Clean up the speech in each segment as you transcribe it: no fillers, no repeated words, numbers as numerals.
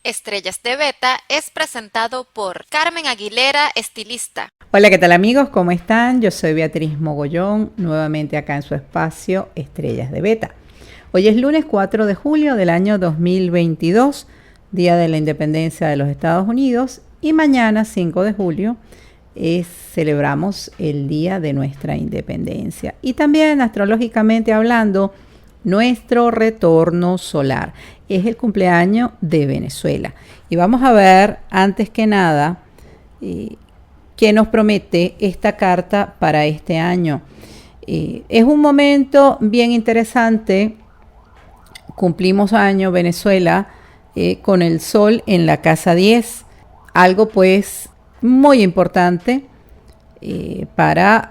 Estrellas de Beta es presentado por Carmen Aguilera, estilista. Hola, ¿qué tal amigos? ¿Cómo están? Yo soy Beatriz Mogollón, nuevamente acá en su espacio Estrellas de Beta. Hoy es lunes 4 de julio del año 2022, Día de la Independencia de los Estados Unidos, y mañana 5 de julio celebramos el Día de nuestra Independencia. Y también, astrológicamente hablando, nuestro retorno solar. Es el cumpleaños de Venezuela. Y vamos a ver, antes que nada, qué nos promete esta carta para este año. Es un momento bien interesante. Cumplimos año Venezuela con el sol en la casa 10. Algo pues muy importante para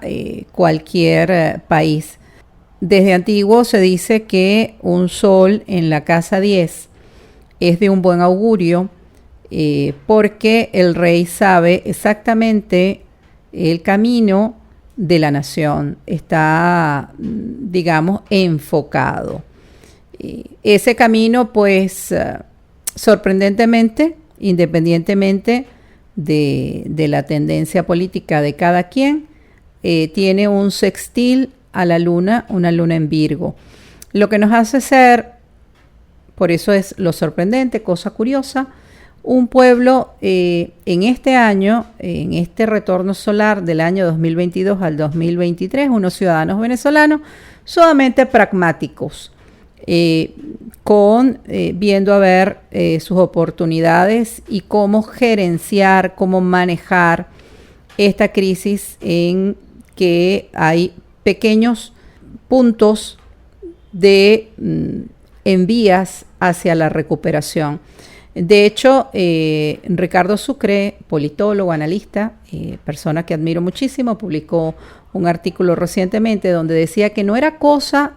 cualquier país. Desde antiguo se dice que un sol en la casa 10 es de un buen augurio porque el rey sabe exactamente el camino de la nación, está, digamos, enfocado. Ese camino, pues, sorprendentemente, independientemente de la tendencia política de cada quien, tiene un sextil a la luna, una luna en Virgo. Lo que nos hace ser, por eso es lo sorprendente, cosa curiosa, un pueblo en este año, en este retorno solar del año 2022 al 2023, unos ciudadanos venezolanos sumamente pragmáticos, viendo a ver sus oportunidades y cómo gerenciar, cómo manejar esta crisis en que hay pequeños puntos de envías hacia la recuperación. De hecho, Ricardo Sucre, politólogo, analista, persona que admiro muchísimo, publicó un artículo recientemente donde decía que no era cosa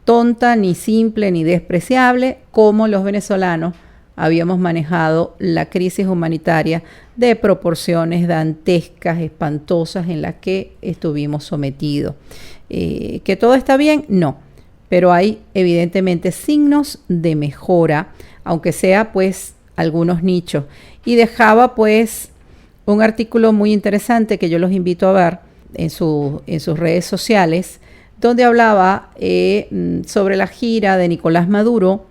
tonta, ni simple, ni despreciable como los venezolanos habíamos manejado la crisis humanitaria de proporciones dantescas, espantosas en las que estuvimos sometidos. ¿Que todo está bien? No, pero hay evidentemente signos de mejora, aunque sea pues algunos nichos. Y dejaba pues un artículo muy interesante que yo los invito a ver en sus redes sociales, donde hablaba sobre la gira de Nicolás Maduro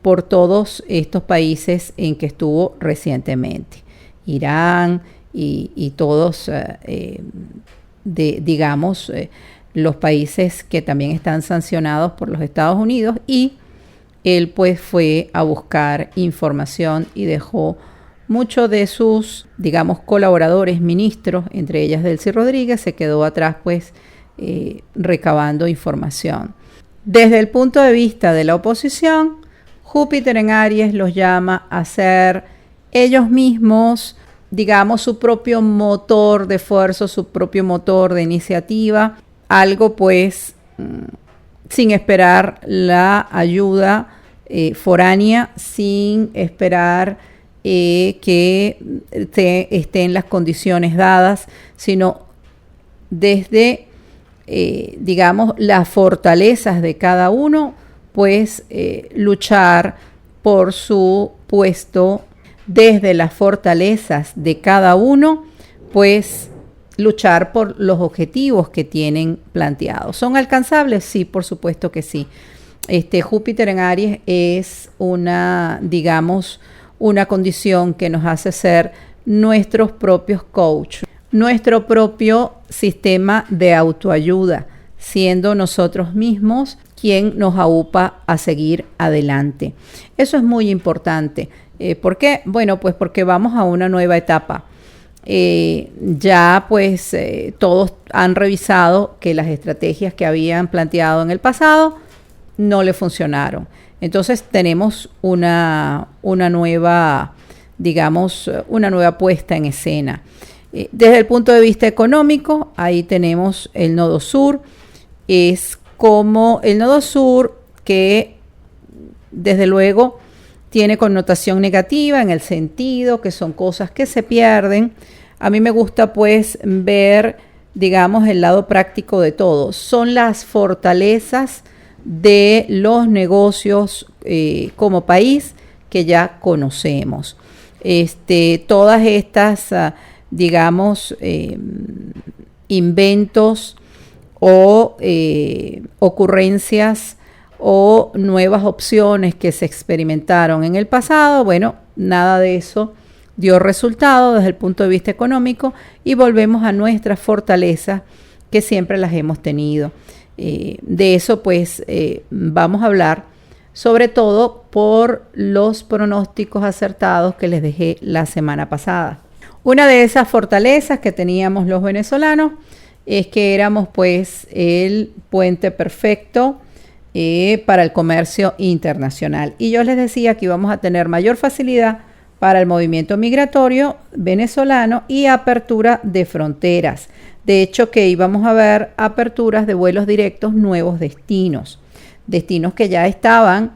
por todos estos países en que estuvo recientemente. Irán y todos, los países que también están sancionados por los Estados Unidos, y él pues fue a buscar información y dejó muchos de sus, digamos, colaboradores, ministros, entre ellas Delcy Rodríguez, se quedó atrás pues recabando información. Desde el punto de vista de la oposición, Júpiter en Aries los llama a ser ellos mismos, digamos, su propio motor de esfuerzo, su propio motor de iniciativa, algo pues sin esperar la ayuda foránea, sin esperar que estén las condiciones dadas, sino desde, digamos, las fortalezas de cada uno, pues luchar por su puesto. Desde las fortalezas de cada uno, pues luchar por los objetivos que tienen planteados. ¿Son alcanzables? Sí, por supuesto que sí. Júpiter en Aries es una, digamos, una condición que nos hace ser nuestros propios coaches, nuestro propio sistema de autoayuda, siendo nosotros mismos quien nos aupa a seguir adelante. Eso es muy importante. ¿Por qué? Bueno, pues porque vamos a una nueva etapa. Ya pues todos han revisado que las estrategias que habían planteado en el pasado no le funcionaron. Entonces tenemos una nueva, digamos, una nueva puesta en escena. Desde el punto de vista económico, ahí tenemos el nodo sur. Es como el nodo sur que desde luego tiene connotación negativa en el sentido que son cosas que se pierden. A mí me gusta pues ver, digamos, el lado práctico de todo. Son las fortalezas de los negocios como país que ya conocemos. Todas estas, digamos, inventos o ocurrencias o nuevas opciones que se experimentaron en el pasado, bueno, nada de eso dio resultado desde el punto de vista económico y volvemos a nuestras fortalezas que siempre las hemos tenido. De eso pues vamos a hablar, sobre todo por los pronósticos acertados que les dejé la semana pasada. Una de esas fortalezas que teníamos los venezolanos es que éramos pues el puente perfecto para el comercio internacional. Y yo les decía que íbamos a tener mayor facilidad para el movimiento migratorio venezolano y apertura de fronteras. De hecho, que íbamos a ver aperturas de vuelos directos, nuevos destinos que ya estaban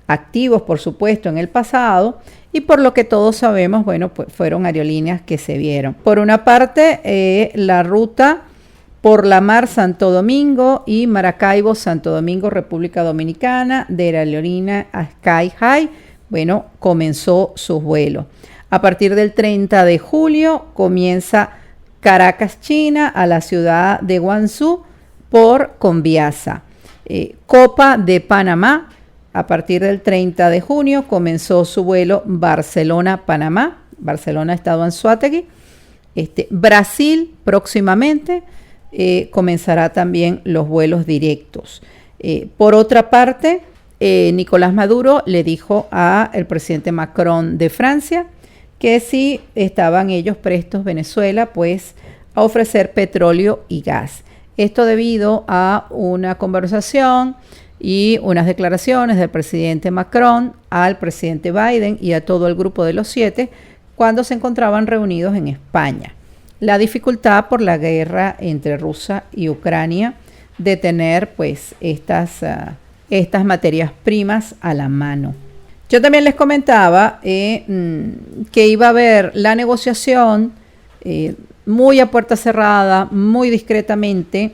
activos, por supuesto, en el pasado, y por lo que todos sabemos, bueno, pues fueron aerolíneas que se vieron. Por una parte, la ruta por la mar Santo Domingo y Maracaibo, Santo Domingo, República Dominicana, de la aerolínea Sky High, bueno, comenzó sus vuelos. A partir del 30 de julio comienza Caracas, China, a la ciudad de Guangzhou por Conviasa. Copa de Panamá, a partir del 30 de junio comenzó su vuelo Barcelona-Panamá. Barcelona, estado Anzoátegui. Brasil próximamente comenzará también los vuelos directos. Por otra parte, Nicolás Maduro le dijo al presidente Macron de Francia que si estaban ellos prestos, Venezuela, pues a ofrecer petróleo y gas. Esto debido a una conversación y unas declaraciones del presidente Macron al presidente Biden y a todo el grupo de los 7 cuando se encontraban reunidos en España. La dificultad por la guerra entre Rusia y Ucrania de tener pues estas materias primas a la mano. Yo también les comentaba que iba a haber la negociación muy a puerta cerrada, muy discretamente,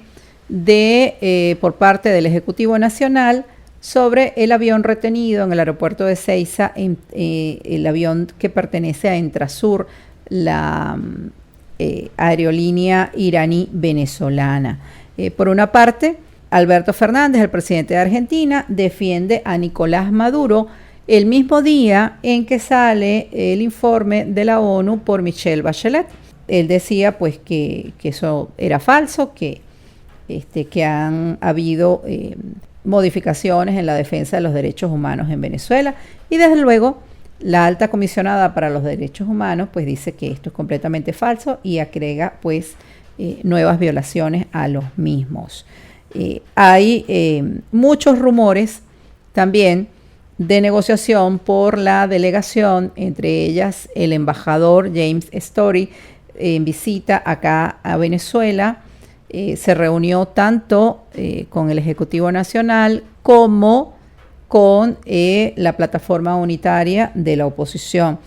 por parte del Ejecutivo Nacional sobre el avión retenido en el aeropuerto de Ezeiza, el avión que pertenece a Entrasur, la aerolínea iraní venezolana. Por una parte, Alberto Fernández, el presidente de Argentina, defiende a Nicolás Maduro el mismo día en que sale el informe de la ONU por Michelle Bachelet. Él decía pues que eso era falso, que han habido modificaciones en la defensa de los derechos humanos en Venezuela, y desde luego la alta comisionada para los derechos humanos pues dice que esto es completamente falso y agrega pues nuevas violaciones a los mismos. Hay muchos rumores también de negociación por la delegación, entre ellas el embajador James Story en visita acá a Venezuela. Se reunió tanto con el Ejecutivo Nacional como con la plataforma unitaria de la oposición.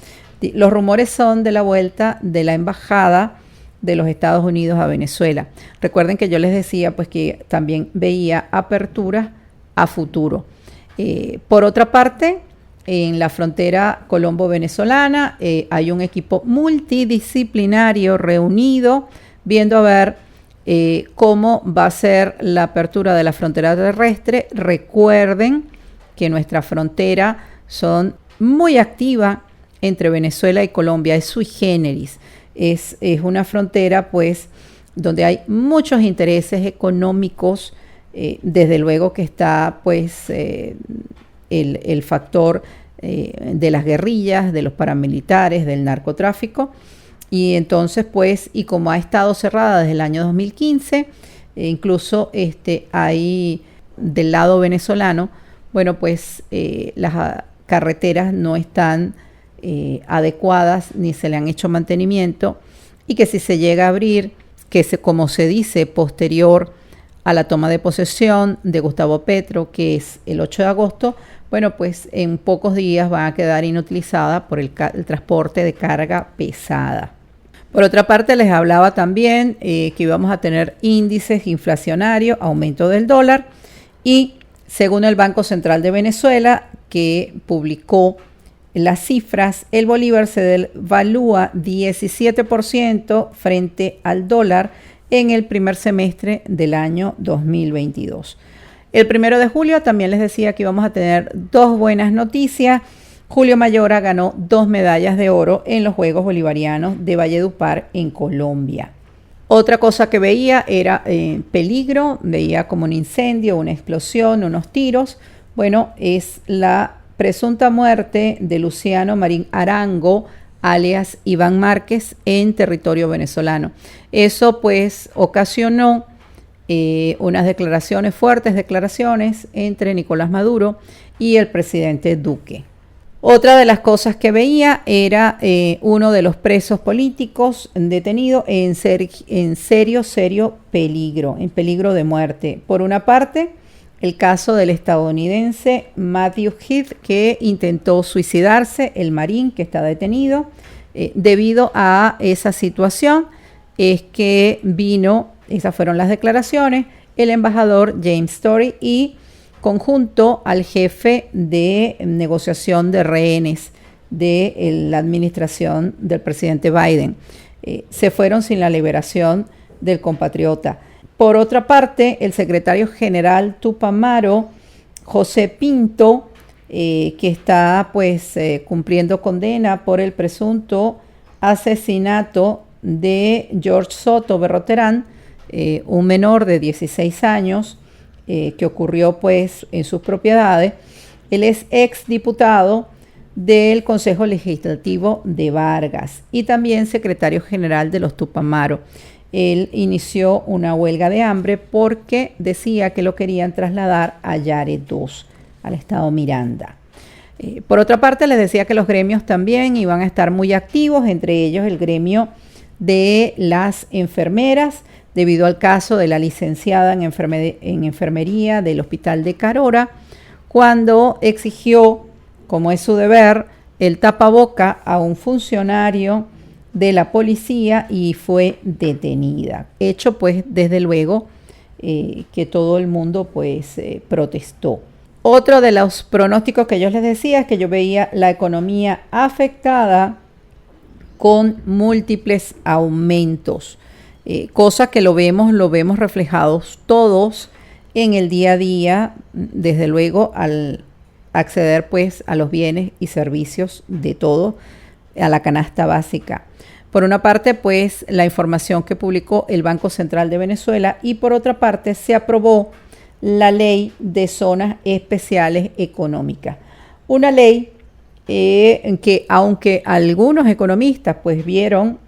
Los rumores son de la vuelta de la embajada de los Estados Unidos a Venezuela. Recuerden que yo les decía pues que también veía aperturas a futuro. Por otra parte, en la frontera colombo-venezolana hay un equipo multidisciplinario reunido viendo a ver cómo va a ser la apertura de la frontera terrestre. Recuerden que nuestra frontera son muy activa entre Venezuela y Colombia, es sui generis, es una frontera pues donde hay muchos intereses económicos, desde luego que está pues el factor de las guerrillas, de los paramilitares, del narcotráfico. Y entonces, pues, y como ha estado cerrada desde el año 2015, incluso hay del lado venezolano, bueno, pues las carreteras no están adecuadas ni se le han hecho mantenimiento, y que si se llega a abrir, como se dice, posterior a la toma de posesión de Gustavo Petro, que es el 8 de agosto, bueno, pues en pocos días va a quedar inutilizada por el transporte de carga pesada. Por otra parte, les hablaba también que íbamos a tener índices inflacionarios, aumento del dólar, y según el Banco Central de Venezuela, que publicó las cifras, el bolívar se devalúa 17% frente al dólar en el primer semestre del año 2022. El 1 de julio también les decía que íbamos a tener dos buenas noticias. Julio Mayora ganó 2 medallas de oro en los Juegos Bolivarianos de Valledupar en Colombia. Otra cosa que veía era peligro, veía como un incendio, una explosión, unos tiros. Bueno, es la presunta muerte de Luciano Marín Arango, alias Iván Márquez, en territorio venezolano. Eso pues ocasionó unas declaraciones, fuertes declaraciones entre Nicolás Maduro y el presidente Duque. Otra de las cosas que veía era uno de los presos políticos detenido en serio peligro, en peligro de muerte. Por una parte, el caso del estadounidense Matthew Heath, que intentó suicidarse, el marín que está detenido. Debido a esa situación es que vino, esas fueron las declaraciones, el embajador James Story y conjunto al jefe de negociación de rehenes de la administración del presidente Biden. Se fueron sin la liberación del compatriota. Por otra parte, el secretario general Tupamaro, José Pinto, que está pues cumpliendo condena por el presunto asesinato de George Soto Berroterán, un menor de 16 años, que ocurrió pues en sus propiedades. Él es exdiputado del Consejo Legislativo de Vargas y también secretario general de los Tupamaro. Él inició una huelga de hambre porque decía que lo querían trasladar a Yare II, al estado Miranda. Por otra parte, les decía que los gremios también iban a estar muy activos, entre ellos el gremio de las enfermeras, debido al caso de la licenciada en enfermería del Hospital de Carora, cuando exigió, como es su deber, el tapaboca a un funcionario de la policía y fue detenida. Hecho, pues, desde luego, que todo el mundo, pues, protestó. Otro de los pronósticos que yo les decía es que yo veía la economía afectada con múltiples aumentos. Cosa que lo vemos reflejados todos en el día a día, desde luego al acceder pues a los bienes y servicios de todo, a la canasta básica. Por una parte pues la información que publicó el Banco Central de Venezuela y por otra parte se aprobó la ley de zonas especiales económicas. Una ley en que aunque algunos economistas pues vieron,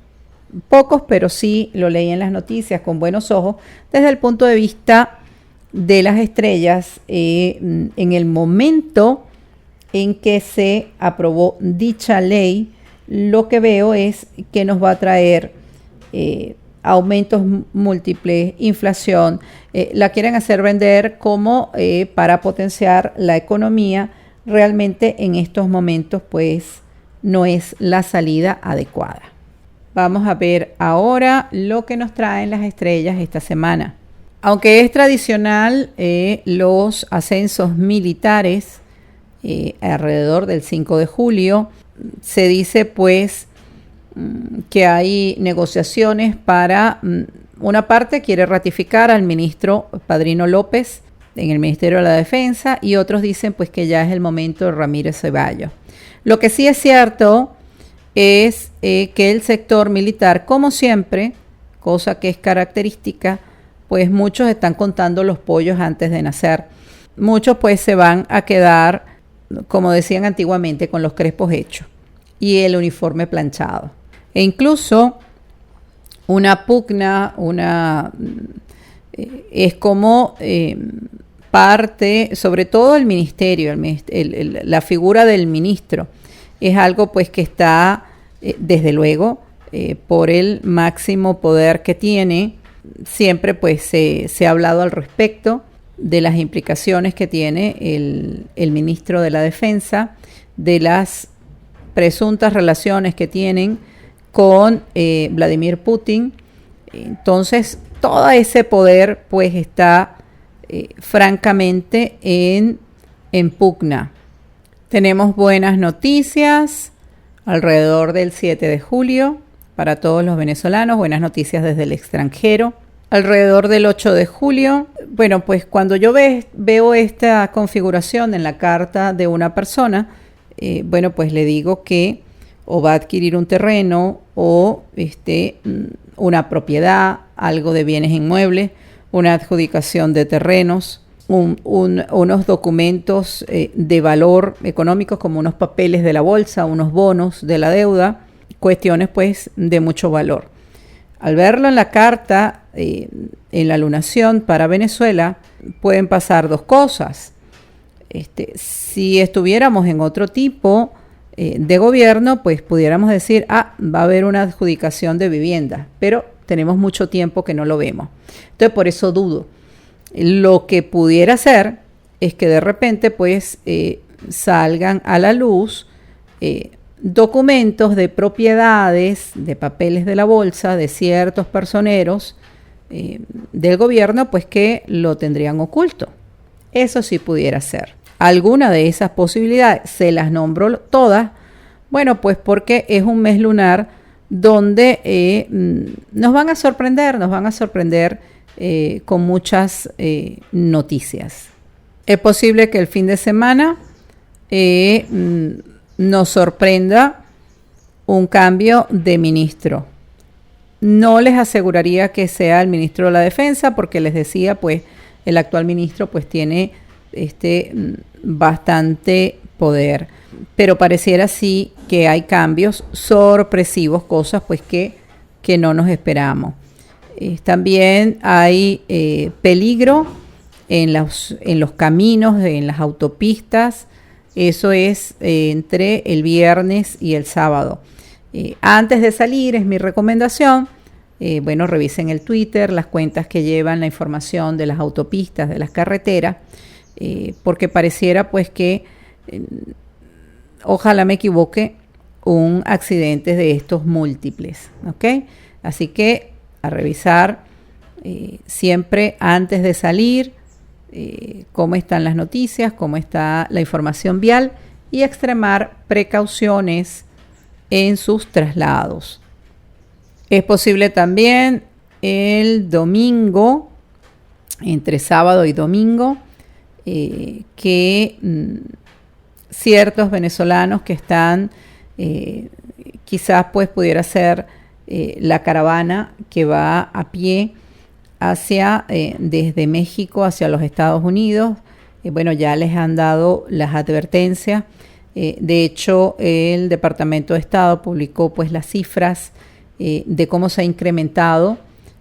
pocos, pero sí lo leí en las noticias con buenos ojos, desde el punto de vista de las estrellas, en el momento en que se aprobó dicha ley, lo que veo es que nos va a traer aumentos múltiples, inflación, la quieren hacer vender como para potenciar la economía. Realmente en estos momentos pues no es la salida adecuada. Vamos a ver ahora lo que nos traen las estrellas esta semana. Aunque es tradicional los ascensos militares alrededor del 5 de julio, se dice pues que hay negociaciones para, una parte quiere ratificar al ministro Padrino López en el Ministerio de la Defensa y otros dicen pues que ya es el momento de Ramírez Ceballos. Lo que sí es cierto es que el sector militar, como siempre, cosa que es característica, pues muchos están contando los pollos antes de nacer. Muchos pues se van a quedar, como decían antiguamente, con los crespos hechos y el uniforme planchado. E incluso una pugna, es como parte, sobre todo el ministerio, la figura del ministro, es algo pues que está, desde luego, por el máximo poder que tiene. Siempre pues se ha hablado al respecto de las implicaciones que tiene el ministro de la Defensa, de las presuntas relaciones que tienen con Vladimir Putin. Entonces, todo ese poder pues está francamente en pugna. Tenemos buenas noticias alrededor del 7 de julio para todos los venezolanos, buenas noticias desde el extranjero. Alrededor del 8 de julio, bueno, pues cuando yo veo esta configuración en la carta de una persona, bueno, pues le digo que o va a adquirir un terreno o una propiedad, algo de bienes inmuebles, una adjudicación de terrenos, unos documentos de valor económico como unos papeles de la bolsa, unos bonos de la deuda, cuestiones pues de mucho valor. Al verlo en la carta, en la lunación para Venezuela, pueden pasar dos cosas. Si estuviéramos en otro tipo de gobierno, pues pudiéramos decir, va a haber una adjudicación de vivienda, pero tenemos mucho tiempo que no lo vemos. Entonces, por eso dudo. Lo que pudiera ser es que de repente, pues, salgan a la luz documentos de propiedades, de papeles de la bolsa, de ciertos personeros del gobierno, pues que lo tendrían oculto. Eso sí pudiera ser. Alguna de esas posibilidades, se las nombro todas, bueno, pues porque es un mes lunar donde nos van a sorprender con muchas noticias. Es posible que el fin de semana nos sorprenda un cambio de ministro. No les aseguraría que sea el ministro de la Defensa, porque les decía, pues, el actual ministro pues tiene bastante poder. Pero pareciera sí que hay cambios sorpresivos, cosas pues que no nos esperamos. También hay peligro en los caminos, en las autopistas. Eso es entre el viernes y el sábado. Antes de salir, es mi recomendación, bueno, revisen el Twitter, las cuentas que llevan la información de las autopistas, de las carreteras, porque pareciera pues que, ojalá me equivoque, un accidente de estos múltiples, ¿ok? Así que a revisar siempre antes de salir cómo están las noticias, cómo está la información vial y extremar precauciones en sus traslados. Es posible también el domingo, entre sábado y domingo, que ciertos venezolanos que están, quizás pues pudiera ser la caravana que va a pie desde México hacia los Estados Unidos. Bueno, ya les han dado las advertencias. De hecho, el Departamento de Estado publicó pues las cifras de cómo se ha incrementado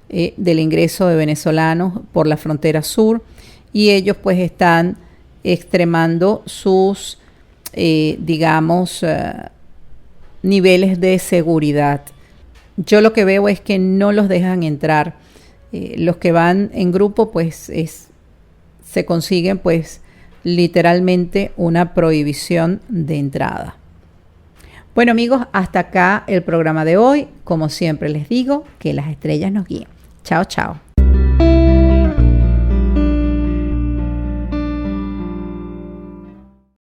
del ingreso de venezolanos por la frontera sur, y ellos pues están extremando sus, niveles de seguridad. Yo lo que veo es que no los dejan entrar. Los que van en grupo pues se consiguen pues literalmente una prohibición de entrada. Bueno amigos, hasta acá el programa de hoy. Como siempre les digo, que las estrellas nos guíen. Chao, chao.